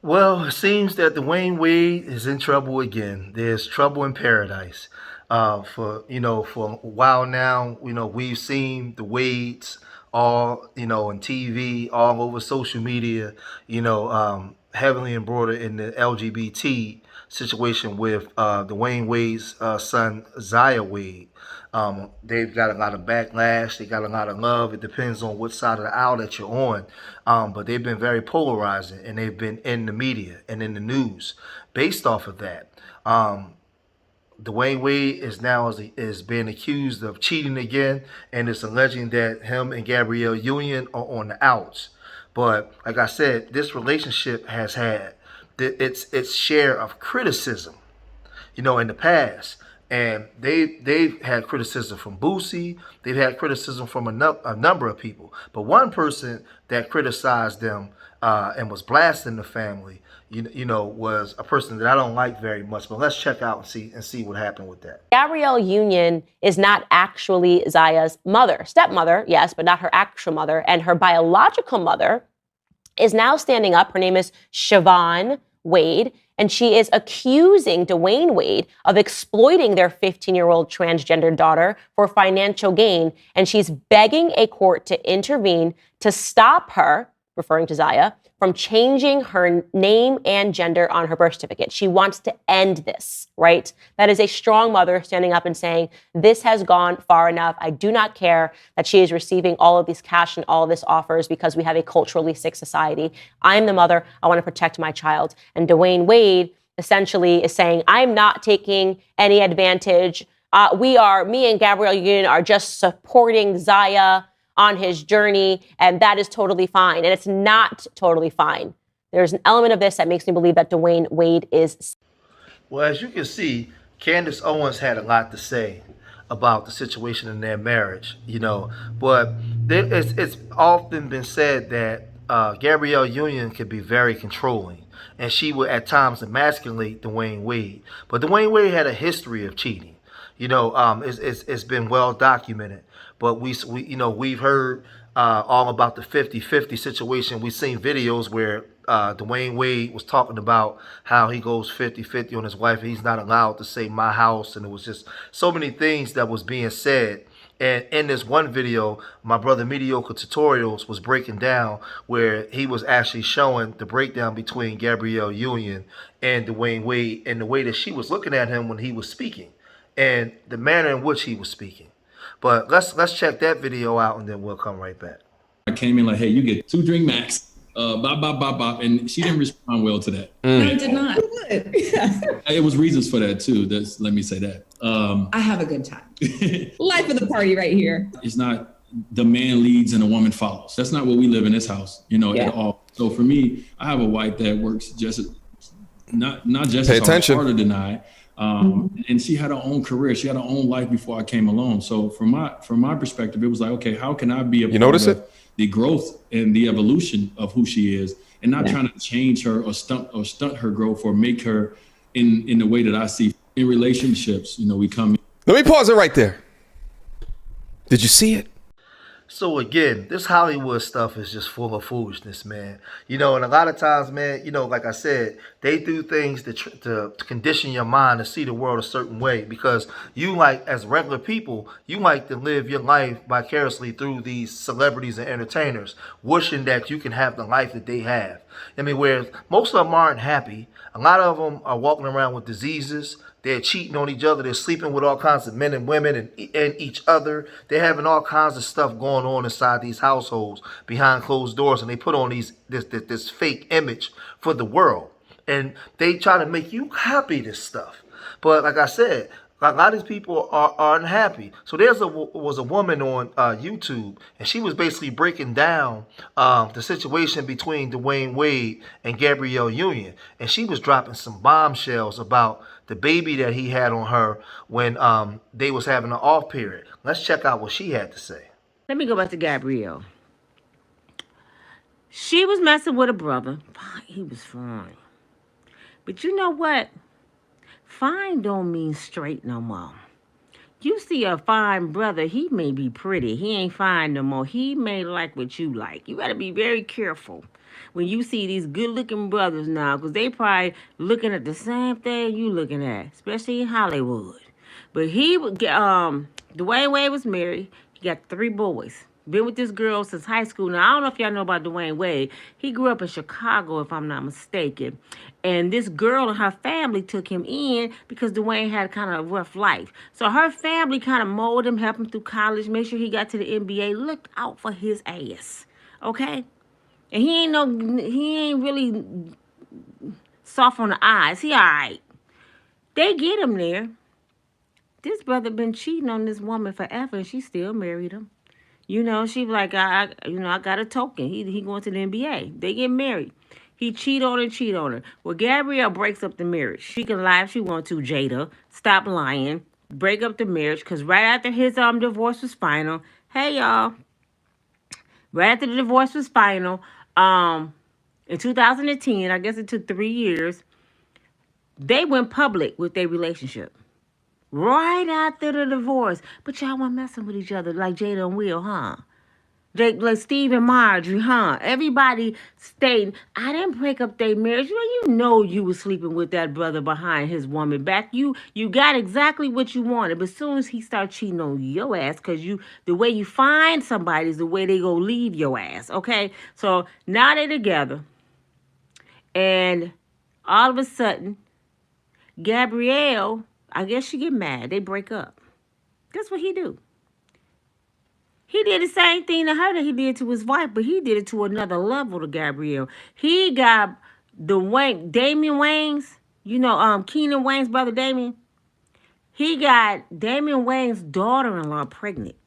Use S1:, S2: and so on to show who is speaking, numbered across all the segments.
S1: Well, it seems that Dwayne Wade is in trouble again. There's trouble in paradise. For a while now, we've seen the Wades all on TV, all over social media. Heavily embroidered in the LGBT situation with Dwayne Wade's son Zaya Wade. They've got a lot of backlash. They got a lot of love. It depends on which side of the aisle that you're on. But they've been very polarizing, and they've been in the media and in the news based off of that. Dwayne Wade is being accused of cheating again, and it's alleging that him and Gabrielle Union are on the outs. But like I said, this relationship has had its share of criticism, in the past. And they've had criticism from Boosie. They've had criticism from a number of people. But one person that criticized them and was blasting the family, was a person that I don't like very much. But let's check out and see what happened with that.
S2: Gabrielle Union is not actually Zaya's mother. Stepmother, yes, but not her actual mother. And her biological mother is now standing up. Her name is Siobhan Wade. And she is accusing Dewayne Wade of exploiting their 15-year-old transgender daughter for financial gain. And she's begging a court to intervene to stop her, referring to Zaya, from changing her name and gender on her birth certificate. She wants to end this, right? That is a strong mother standing up and saying, this has gone far enough. I do not care that she is receiving all of these cash and all of this offers because we have a culturally sick society. I'm the mother. I want to protect my child. And Dewayne Wade essentially is saying, I'm not taking any advantage. Me and Gabrielle Union are just supporting Zaya on his journey, and that is totally fine. And it's not totally fine. There's an element of this that makes me believe that Dewayne Wade is.
S1: Well, as you can see, Candace Owens had a lot to say about the situation in their marriage, But it's often been said that Gabrielle Union could be very controlling, and she would at times emasculate Dewayne Wade. But Dewayne Wade had a history of cheating. It's been well documented. But we've heard all about the 50-50 situation. We've seen videos where Dewayne Wade was talking about how he goes 50-50 on his wife, and he's not allowed to say my house. And it was just so many things that was being said. And in this one video, my brother Mediocre Tutorials was breaking down where he was actually showing the breakdown between Gabrielle Union and Dewayne Wade and the way that she was looking at him when he was speaking and the manner in which he was speaking. But let's check that video out, and then we'll come right back.
S3: I came in like, hey, you get 2 drink max, bop, bop, bop, bop. And she didn't respond well to that.
S4: No, did not.
S3: It was reasons for that too. Let me say that.
S4: I have a good time. Life of the party right here.
S3: It's not the man leads and the woman follows. That's not what we live in this house, at all. So for me, I have a wife that works not just as hard than I. And she had her own career. She had her own life before I came along. So from my perspective, it was like, okay, how can I be a part of the growth and the evolution of who she is, and not trying to change her or stunt her growth or make her in the way that I see in relationships. We come.
S5: Let me pause it right there. Did you see it?
S1: So again, this Hollywood stuff is just full of foolishness, man. And a lot of times, man, like I said, they do things to condition your mind to see the world a certain way, because you, like, as regular people, you like to live your life vicariously through these celebrities and entertainers, wishing that you can have the life that they have. I mean, where most of them aren't happy. A lot of them are walking around with diseases. They're cheating on each other. They're sleeping with all kinds of men and women and each other. They're having all kinds of stuff going on inside these households behind closed doors, and they put on this fake image for the world. And they try to make you happy, this stuff. But like I said, a lot of these people are unhappy. So was a woman on YouTube, and she was basically breaking down the situation between Dewayne Wade and Gabrielle Union. And she was dropping some bombshells about the baby that he had on her when they was having an off period. Let's check out what she had to say.
S6: Let me go back to Gabrielle. She was messing with a brother. He was fine. But you know what? Fine don't mean straight no more. You see a fine brother, he may be pretty. He ain't fine no more. He may like what you like. You got to be very careful. when you see these good-looking brothers now, because they probably looking at the same thing you looking at, especially in Hollywood. But he would get Dwayne Wade was married. He got 3 boys. Been with this girl since high school. Now I don't know if y'all know about Dwayne Wade. He grew up in Chicago, if I'm not mistaken. And this girl and her family took him in because Dwayne had kind of a rough life. So her family kind of molded him, helped him through college, made sure he got to the NBA, looked out for his ass. Okay? And he ain't really soft on the eyes. He all right. They get him there. This brother been cheating on this woman forever, and she still married him. You know, she like, I got a token. He going to the NBA. They get married. He cheat on her. Well, Gabrielle breaks up the marriage. She can lie if she want to, Jada. Stop lying. Break up the marriage, because right after his divorce was final, hey, y'all. Right after the divorce was final, in 2010, I guess it took 3 years, they went public with their relationship. Right after the divorce. But y'all weren't messing with each other like Jada and Will, huh? Like Steve and Marjorie, huh? Everybody stayed. I didn't break up their marriage. You know you was sleeping with that brother behind his woman back. You got exactly what you wanted. But as soon as he started cheating on your ass, because the way you find somebody is the way they go leave your ass, okay? So now they together. And all of a sudden, Gabrielle, I guess she get mad. They break up. That's what he do. He did the same thing to her that he did to his wife, but he did it to another level to Gabrielle. He got Damian Wayans, Keenan Wayans' brother Damian. He got Damian Wayans' daughter-in-law pregnant.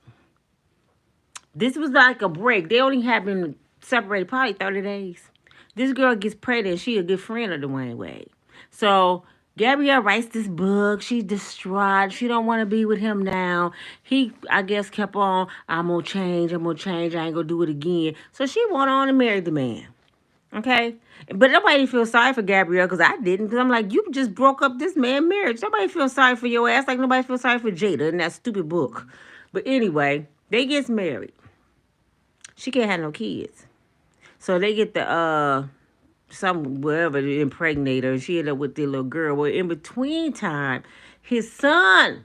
S6: This was like a break. They only had been separated probably 30 days. This girl gets pregnant. She a good friend of Dwayne Wade. So Gabrielle writes this book. She's distraught. She don't want to be with him now. He, I guess, kept on, I'm going to change. I ain't going to do it again. So she went on and married the man. Okay? But nobody feels sorry for Gabrielle, because I didn't. Because I'm like, you just broke up this man's marriage. Nobody feels sorry for your ass like nobody feels sorry for Jada in that stupid book. But anyway, they gets married. She can't have no kids. So they get the, wherever to impregnate her. She ended up with the little girl. Well, in between time, his son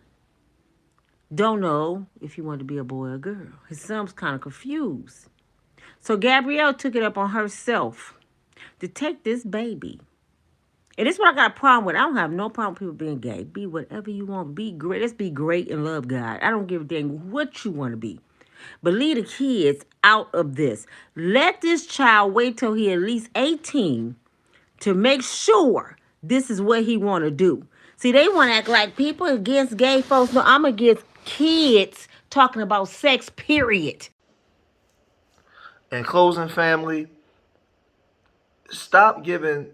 S6: don't know if he wanted to be a boy or a girl. His son's kind of confused. So Gabrielle took it up on herself to take this baby. And this is what I got a problem with. I don't have no problem with people being gay. Be whatever you want. Be great. Let's be great and love God. I don't give a dang what you want to be. But leave the kids out of this. Let this child wait till he at least 18 to make sure this is what he want to do. See, they want to act like people against gay folks. No, I'm against kids talking about sex, period.
S1: In closing, family, stop giving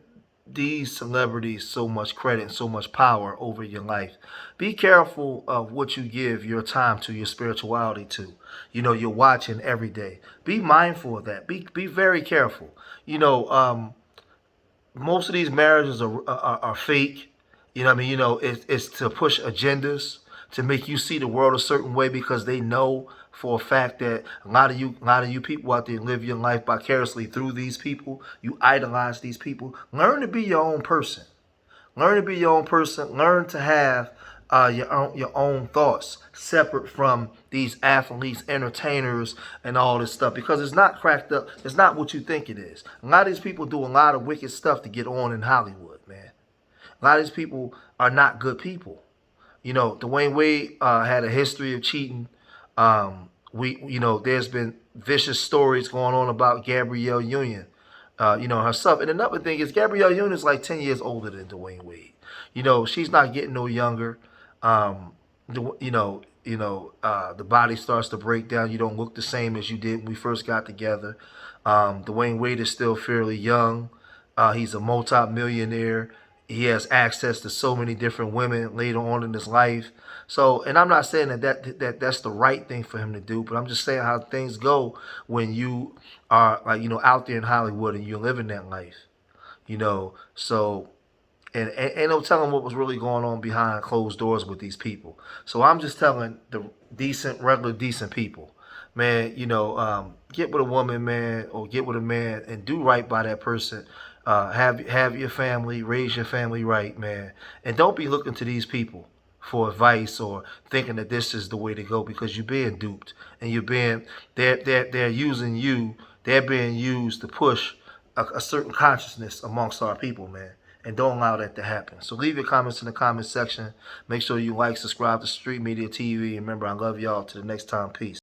S1: these celebrities so much credit and so much power over your life. Be careful of what you give your time to, your spirituality to. You're watching every day. Be mindful of that. Be very careful. Most of these marriages are fake. It's to push agendas, to make you see the world a certain way, because they know for a fact that a lot of you people out there live your life vicariously through these people. You idolize these people. Learn to be your own person. Learn to be your own person. Learn to have your own thoughts separate from these athletes, entertainers, and all this stuff, because it's not cracked up. It's not what you think it is. A lot of these people do a lot of wicked stuff to get on in Hollywood, man. A lot of these people are not good people. Dwayne Wade had a history of cheating. There's been vicious stories going on about Gabrielle Union, herself. And another thing is, Gabrielle Union is like 10 years older than Dwayne Wade. She's not getting no younger. The body starts to break down. You don't look the same as you did when we first got together. Dwayne Wade is still fairly young. He's a multi-millionaire. He has access to so many different women later on in his life. So, and I'm not saying that's the right thing for him to do, but I'm just saying how things go when you are out there in Hollywood and you're living that life. So, and ain't no telling what was really going on behind closed doors with these people. So I'm just telling the decent, regular, decent people, man, get with a woman, man, or get with a man and do right by that person. Have your family, raise your family right, man, and don't be looking to these people for advice or thinking that this is the way to go, because you're being duped and they're using you. They're being used to push a certain consciousness amongst our people, man. And don't allow that to happen. So leave your comments in the comment section. Make sure you like, subscribe to Street Media TV. And remember, I love y'all. Till the next time, peace.